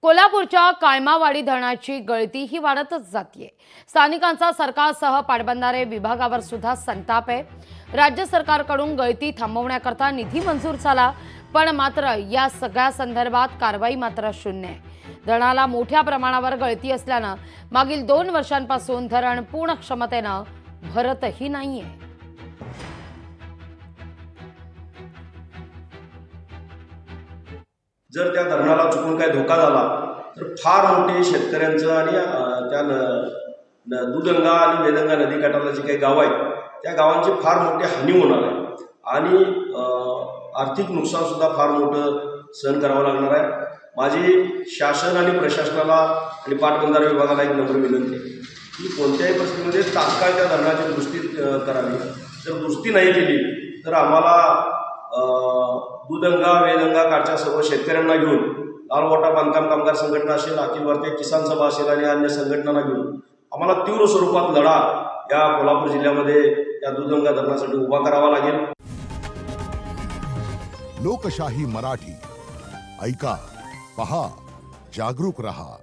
कोल्हापूरच्या काळमावाडी धरणाची गळती ही वाढतच जातीये। स्थानिकांचा सरकारसह पाटबंधारे विभागावर सुद्धा संताप आहे। राज्य सरकारकडून गळती थांबवण्याकरता निधी मंजूर झाला, पण मात्र या सगळ्या संदर्भात कारवाई मात्र शून्य आहे। धरणाला मोठ्या प्रमाणावर गळती असल्यानं मागील 2 वर्षांपासून धरण पूर्ण क्षमतेनं भरतही नाहीये। जर त्या धरणाला चुकून काही धोका झाला तर फार मोठे शेतकऱ्यांचं आणि त्या दुधगंगा आणि वेदगंगा नदीकाठाला जी काही गावं आहेत त्या गावांची फार मोठी हानी होणार आहे आणि आर्थिक नुकसान सुद्धा फार मोठं सहन करावं लागणार आहे। माझी शासन आणि प्रशासनाला आणि पाटबंधारे विभागाला एक नम्र विनंती आहे की कोणत्याही परिस्थितीमध्ये तात्काळ त्या धरणाची दुरुस्ती करावी। जर दुरुस्ती नाही केली तर आम्हाला दुधगंगा वेदगंगा काठच्या सर्व शेतकऱ्यांना घेऊन लालवाटा बांधकाम कामगार संघटना असेल, अखिल भारतीय किसान सभा असेल आणि अन्य संघटनांना घेऊन आम्हाला तीव्र स्वरूपात लढा या कोल्हापूर जिल्ह्यामध्ये या दुधगंगा धरणासाठी उभा करावा लागेल। लोकशाही मराठी ऐका, पहा, जागरूक रहा।